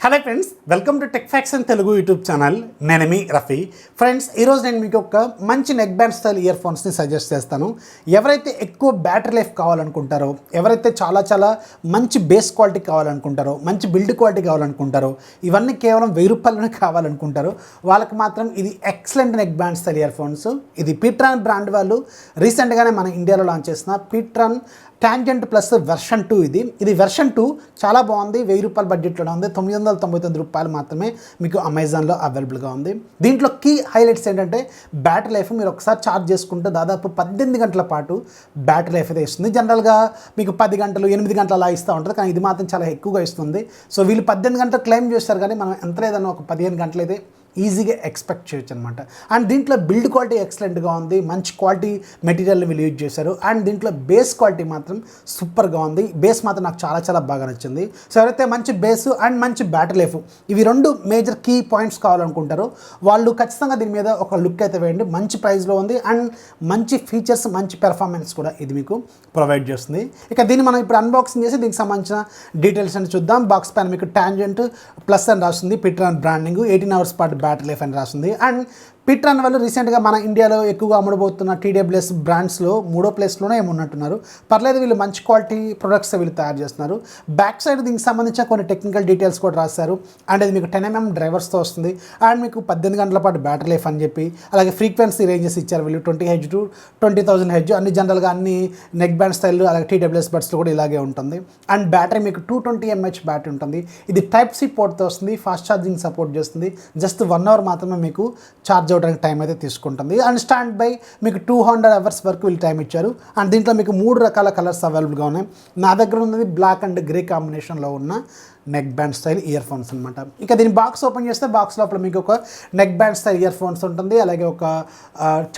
Hello friends, welcome to tech facts and Telugu YouTube channel. నేను మీ Rafi. Friends, ఈరోజు నేను మీకు ఒక మంచి నెక్ బ్యాండ్ స్టైల్ ఇయర్ ఫోన్స్ని సజెస్ట్ చేస్తాను. ఎవరైతే ఎక్కువ బ్యాటరీ లైఫ్ కావాలనుకుంటారో, ఎవరైతే చాలా మంచి బేస్ క్వాలిటీ కావాలనుకుంటారో, మంచి బిల్డ్ క్వాలిటీ కావాలనుకుంటారో, ఇవన్నీ కేవలం 1000 రూపాయలనే కావాలనుకుంటారో వాళ్ళకి మాత్రం ఇది excellent neck band style ear phones. ఇది pTron బ్రాండ్ వాళ్ళు రీసెంట్గానే మన ఇండియాలో లాంచ్ చేసిన pTron టాంజెంట్ ప్లస్ వెర్షన్ 2. ఇది వెర్షన్ 2 చాలా బాగుంది. 1000 రూపాయల బడ్జెట్లో ఉంది. 999 రూపాయలు మాత్రమే మీకు అమెజాన్లో అవైలబుల్గా ఉంది. దీంట్లో కీ హైలైట్స్ ఏంటంటే బ్యాటరీ లైఫ్. మీరు ఒకసారి ఛార్జ్ చేసుకుంటే దాదాపు 18 గంటల పాటు బ్యాటరీ లైఫ్ అయితే ఇస్తుంది. జనరల్గా మీకు 10 గంటలు 8 గంటలు అలా ఇస్తూ ఉంటుంది, కానీ ఇది మాత్రం చాలా ఎక్కువగా ఇస్తుంది. సో వీళ్ళు 18 గంటలు క్లెయిమ్ చేస్తారు, కానీ మనం ఎంత లేదన్నా ఒక 15 గంటలు అయితే ఈజీగా ఎక్స్పెక్ట్ చేయొచ్చు అనమాట. అండ్ దీంట్లో బిల్డ్ క్వాలిటీ ఎక్సలెంట్గా ఉంది. మంచి క్వాలిటీ మెటీరియల్ని వీళ్ళు యూజ్ చేశారు. అండ్ దీంట్లో బేస్ క్వాలిటీ మాత్రం సూపర్గా ఉంది. బేస్ మాత్రం నాకు చాలా బాగా నచ్చింది. సో ఎవరైతే మంచి బేస్ అండ్ మంచి బ్యాటరీ లైఫ్, ఇవి రెండు మేజర్ కీ పాయింట్స్ కావాలనుకుంటారో వాళ్ళు ఖచ్చితంగా దీని మీద ఒక లుక్ అయితే వేయండి. మంచి ప్రైస్లో ఉంది అండ్ మంచి ఫీచర్స్, మంచి పెర్ఫార్మెన్స్ కూడా ఇది మీకు ప్రొవైడ్ చేస్తుంది. ఇక దీన్ని మనం ఇప్పుడు అన్బాక్సింగ్ చేసి దీనికి సంబంధించిన డీటెయిల్స్ అని చూద్దాం. బాక్స్ పైన మీకు టాంజెంట్ ప్లస్ అని రాస్తుంది. pTron బ్రాండింగ్, 18 hours పాటు బ్యాటరీ లైఫ్ అని రాస్తుంది. అండ్ pTron వాళ్ళు రీసెంట్గా మన ఇండియాలో ఎక్కువగా అమ్ముడుపోతున్న TWS బ్రాండ్స్లో 3వ ప్లేస్లోనే ఏమున్నట్టున్నారు. పర్లేదు, వీళ్ళు మంచి క్వాలిటీ ప్రొడక్ట్స్ వీళ్ళు తయారు చేస్తున్నారు. బ్యాక్ సైడ్ దీనికి సంబంధించిన కొన్ని టెక్నికల్ డీటెయిల్స్ కూడా రాశారు. అండ్ ఇది మీకు 10mm డ్రైవర్స్తో వస్తుంది. అండ్ మీకు 18 గంటల పాటు బ్యాటరీ లైఫ్ అని చెప్పి, అలాగే ఫ్రీక్వెన్సీ రేంజెస్ ఇచ్చారు వీళ్ళు 20Hz to 20,000 Hz. అన్ని జనరల్గా అన్ని నెక్ బ్యాండ్ స్టైల్ అలాగే TWS బడ్స్లో కూడా ఇలాగే ఉంటుంది. అండ్ బ్యాటరీ మీకు 220 mAh బ్యాటరీ ఉంటుంది. ఇది Type-C పోర్ట్తో వస్తుంది. ఫాస్ట్ ఛార్జింగ్ సపోర్ట్ చేస్తుంది. జస్ట్ 1 hour మాత్రమే మీకు ఛార్జ్ అవడానికి టైం అయితే తీసుకుంటుంది. అండ్ స్టాండ్ బై మీకు 200 hours వరకు వీళ్ళు టైం ఇచ్చారు. అండ్ దీంట్లో మీకు 3 రకాల కలర్స్ అవైలబుల్గా ఉన్నాయి. నా దగ్గర ఉన్నది బ్లాక్ అండ్ గ్రే కాంబినేషన్లో ఉన్న neck band style ear phones అనమాట. ఇక దీని బాక్స్ ఓపెన్ చేస్తే బాక్స్ లోపల మీకు ఒక neck band style ear phones ఉంటుంది. అలాగే ఒక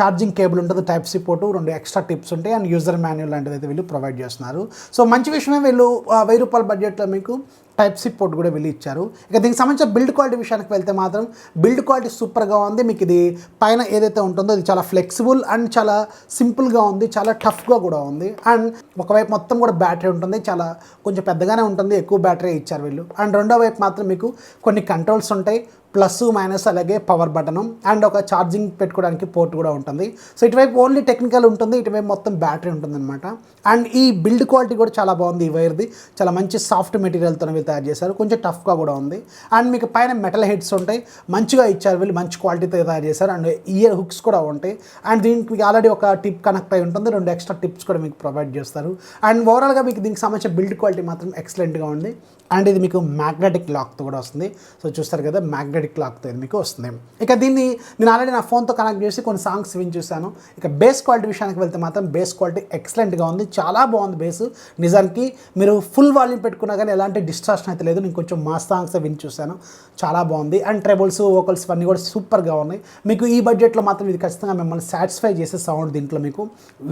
ఛార్జింగ్ కేబుల్ ఉంటుంది, Type-C పోర్టు, 2 ఎక్స్ట్రా టిప్స్ ఉంటాయి. అండ్ యూజర్ మాన్యువల్ లాంటిది అయితే వీళ్ళు ప్రొవైడ్ చేస్తున్నారు. సో మంచి విషయమే, వీళ్ళు 1000 రూపాయల బడ్జెట్లో మీకు Type-C పోర్ట్ కూడా వీళ్ళు ఇచ్చారు. ఇక దీనికి సంబంధించిన బిల్డ్ క్వాలిటీ విషయానికి వెళ్తే మాత్రం బిల్డ్ క్వాలిటీ సూపర్గా ఉంది. మీకు ఇది పైన ఏదైతే ఉంటుందో ఇది చాలా ఫ్లెక్సిబుల్ అండ్ చాలా సింపుల్గా ఉంది, చాలా టఫ్గా కూడా ఉంది. అండ్ ఒకవైపు మొత్తం కూడా బ్యాటరీ ఉంటుంది, చాలా కొంచెం పెద్దగానే ఉంటుంది, ఎక్కువ బ్యాటరీ ఇచ్చారు వీళ్ళు. అండ్ రెండో వైపు మాత్రం మీకు కొన్ని కంట్రోల్స్ ఉంటాయి, ప్లస్ మైనస్, అలాగే పవర్ బటను అండ్ ఒక ఛార్జింగ్ పెట్టుకోవడానికి పోర్ట్ కూడా ఉంటుంది. సో ఇటువైపు ఓన్లీ టెక్నికల్ ఉంటుంది, ఇటువైపు మొత్తం బ్యాటరీ ఉంటుందన్నమాట. అండ్ ఈ బిల్డ్ క్వాలిటీ కూడా చాలా బాగుంది. ఈ వైర్ది చాలా మంచి సాఫ్ట్ మెటీరియల్తో వీళ్ళు తయారు చేశారు, కొంచెం టఫ్గా కూడా ఉంది. అండ్ మీకు పైన మెటల్ హెడ్స్ ఉంటాయి, మంచిగా ఇచ్చారు వీళ్ళు, మంచి క్వాలిటీతో తయారు చేశారు. అండ్ ఇయర్ హుక్స్ కూడా ఉంటాయి. అండ్ దీనికి మీకు ఆల్రెడీ ఒక టిప్ కనెక్ట్ అయి ఉంటుంది, 2 ఎక్స్ట్రా టిప్స్ కూడా మీకు ప్రొవైడ్ చేస్తారు. అండ్ ఓవరాల్గా మీకు దీనికి సంబంధించిన బిల్డ్ క్వాలిటీ మాత్రం ఎక్సలెంట్గా ఉంది. అండ్ ఇది మీకు మ్యాగ్నెటిక్ లాక్తో కూడా వస్తుంది. సో చూస్తారు కదా, మ్యాగ్నెటిక్ లాక్తో ఇది మీకు వస్తుంది. ఇక దీన్ని నేను ఆల్రెడీ నా ఫోన్తో కనెక్ట్ చేసి కొన్ని సాంగ్స్ విని చూశాను. ఇక బేస్ క్వాలిటీ విషయానికి వెళ్తే మాత్రం బేస్ క్వాలిటీ ఎక్సలెంట్గా ఉంది, చాలా బాగుంది బేస్. నిజానికి మీరు ఫుల్ వాల్యూమ్ పెట్టుకున్నా కానీ ఎలాంటి డిస్ట్రాక్షన్ అయితే లేదు. నేను కొంచెం మా సాంగ్స్ విని చూశాను, చాలా బాగుంది. అండ్ ట్రెబుల్స్, వోకల్స్ అన్నీ కూడా సూపర్గా ఉన్నాయి. మీకు ఈ బడ్జెట్లో మాత్రం ఇది ఖచ్చితంగా మిమ్మల్ని సాటిస్ఫై చేసే సౌండ్ దీంట్లో మీకు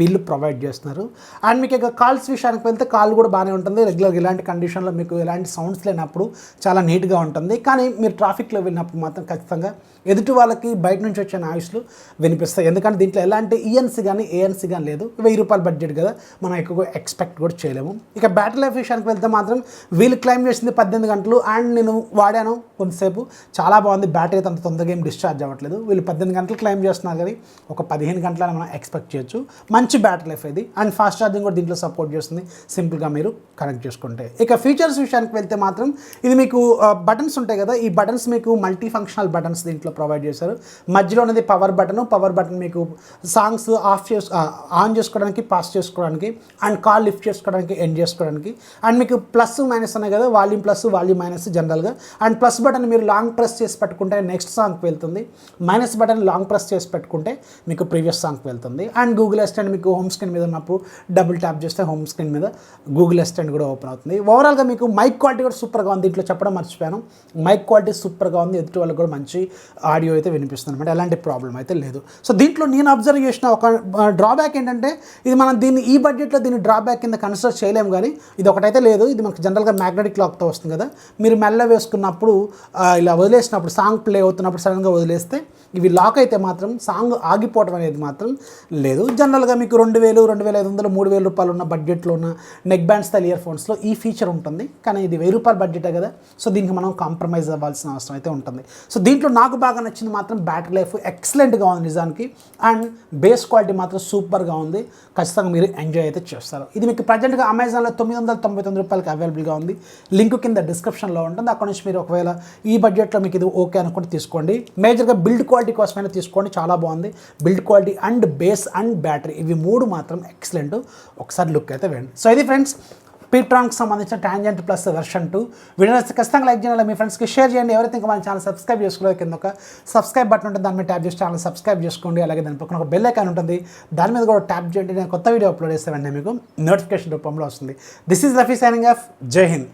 వీళ్ళు ప్రొవైడ్ చేస్తున్నారు. అండ్ మీకు ఇక కాల్స్ విషయానికి వెళ్తే కాల్ కూడా బాగానే ఉంటుంది. రెగ్యులర్గా ఇలాంటి కండిషన్లో మీకు ఎలాంటి సౌండ్స్ లేనప్పుడు చాలా నీట్గా ఉంటుంది. కానీ మీరు ట్రాఫిక్లో వెళ్ళినప్పుడు మాత్రం ఖచ్చితంగా ఎదుటి వాళ్ళకి బయట నుంచి వచ్చే నాయిస్లు వినిపిస్తాయి. ఎందుకంటే దీంట్లో ఎలాంటి ఈఎన్సీ కానీ ఏఎన్సీ కానీ లేదు. 1000 రూపాయల బడ్జెట్ కదా, మనం ఎక్కువ ఎక్స్పెక్ట్ కూడా చేయలేము. ఇక బ్యాటరీ లైఫ్ విషయానికి వెళ్తే మాత్రం వీళ్ళు క్లెయిమ్ చేసింది 18 గంటలు. అండ్ నేను వాడాను కొంతసేపు, చాలా బాగుంది. బ్యాటరీ అయితే అంత తొందరగా ఏం డిశ్చార్జ్ అవ్వట్లేదు. వీళ్ళు 18 గంటలు క్లెయిమ్ చేస్తున్నారు, కానీ ఒక 15 గంటలని మనం ఎక్స్పెక్ట్ చేయొచ్చు. మంచి బ్యాటరీ లైఫ్ ఇది. అండ్ ఫాస్ట్ ఛార్జింగ్ కూడా దీంట్లో సపోర్ట్ చేస్తుంది, సింపుల్గా మీరు కనెక్ట్ చేసుకుంటే. ఇక ఫీచర్స్ విషయానికి వెళ్తే మాత్రం ఇది మీకు బటన్స్ ఉంటాయి కదా, ఈ బటన్స్ మీకు మల్టీ ఫంక్షనల్ బటన్స్ దీంట్లో ప్రొవైడ్ చేశారు. మధ్యలో ఉన్నది పవర్ బటన్ మీకు సాంగ్స్ ఆన్ చేసుకోవడానికి, పాస్ చేసుకోవడానికి, అండ్ కాల్ లిఫ్ట్ చేసుకోవడానికి, ఎండ్ చేసుకోవడానికి. అండ్ మీకు ప్లస్ మైనస్ ఉన్నాయి కదా, వాల్యూమ్ ప్లస్ వాల్యూమ్ మైనస్ జనరల్గా. అండ్ ప్లస్ బటన్ మీరు లాంగ్ ప్రెస్ చేసి పెట్టుకుంటే నెక్స్ట్ సాంగ్కి వెళ్తుంది. మైనస్ బటన్ లాంగ్ ప్రెస్ చేసి పెట్టుకుంటే మీకు ప్రీవియస్ సాంగ్కి వెళ్తుంది. అండ్ గూగుల్ అసిస్టెంట్ మీకు హోమ్ స్క్రీన్ మీద ఉన్నప్పుడు డబుల్ ట్యాప్ చేస్తే హోమ్ స్క్రీన్ మీద గూగుల్ అసిస్టెంట్ కూడా ఓపెన్ అవుతుంది. ఓవరాల్గా మీకు మైక్ క్వాలిటీ కూడా సూపర్గా ఉంది. దీంట్లో చెప్పడం మర్చిపోయాను, మైక్ క్వాలిటీ సూపర్గా ఉంది. బాగుంది, ఎదుటి వాళ్ళకి కూడా మంచి ఆడియో అయితే వినిపిస్తుంది అనమాట, ఎలాంటి ప్రాబ్లం అయితే లేదు. సో దీంట్లో నేను అబ్జర్వ్ చేసిన ఒక డ్రాబ్యాక్ ఏంటంటే ఇది మనం దీన్ని ఈ బడ్జెట్లో దీన్ని డ్రాబ్యాక్ కింద కన్సిడర్ చేయలేము, కానీ ఇది ఒకటైతే లేదు. ఇది మనకు జనరల్గా మ్యాగ్నెటిక్ లాక్తో వస్తుంది కదా, మీరు మెల్ల వేసుకున్నప్పుడు ఇలా వదిలేసినప్పుడు సాంగ్ ప్లే అవుతున్నప్పుడు సడన్గా వదిలేస్తే ఇవి లాక్ అయితే మాత్రం సాంగ్ ఆగిపోవడం అనేది మాత్రం లేదు. జనరల్గా మీకు 2000, 2500, 3000 రూపాయలు ఉన్న బడ్జెట్లో ఉన్న నెక్ బ్యాండ్ స్టైల్ ఇయర్ ఫోన్స్లో ఈ ఫీచర్ ఉంటుంది, కానీ ఇది 1000 రూపాయల బడ్జెటే కదా, సో దీనికి మనం కాంప్రమైజ్ అవ్వాల్సిన అవసరం అయితే ఉంటుంది. సో దీంట్లో నాకు బాగా నచ్చింది మాత్రం బ్యాటరీ లైఫ్ ఎక్సలెంట్గా ఉంది నిజానికి, అండ్ బేస్ క్వాలిటీ మాత్రం సూపర్గా ఉంది. ఖచ్చితంగా మీరు ఎంజాయ్ అయితే చేస్తారు. ఇది మీకు ప్రజెంట్గా అమెజాన్లో 999 రూపాయలకి అవైలబుల్గా ఉంది. లింక్ కింద డిస్క్రిప్షన్లో ఉంటుంది, అక్కడ నుంచి మీరు ఒకవేళ ఈ బడ్జెట్లో మీకు ఇది ఓకే అనుకుంటే తీసుకోండి. మేజర్గా బిల్డ్ క్వాలిటీ కోసమైనా తీసుకోండి, చాలా బాగుంది. Build quality and base and battery ఇవి 3 మాత్రం ఎక్సలెంట్. ఒకసారి లుక్ అయితే వేయండి. సో ఇది ఫ్రెండ్స్ pTronకి సంబంధించిన టాంజెంట్ ప్లస్ వెర్షన్ 2 వీడియో నచ్చితే ఖచ్చితంగా లైక్ చేయాలి, మీ ఫ్రెండ్స్కి షేర్ చేయండి. ఎవరైతే ఇంకా మన ఛానల్ సబ్స్క్రైబ్ చేసుకోలేదు, కింద ఒక సబ్స్క్రైబ్ బటన్ ఉంటుంది, దాని మీద ట్యాప్ చేసి ఛానల్ సబ్స్క్రైబ్ చేసుకోండి. అలాగే దాని పక్కన ఒక బెల్ ఐకాన్ ఉంటుంది, దాని మీద కూడా ట్యాప్ చేయండి. నేను కొత్త వీడియో అప్లోడ్ చేస్తే వెంటనే మీకు నోటిఫికేషన్ రూపంలో వస్తుంది. This is Rafi signing off. జై హింద్.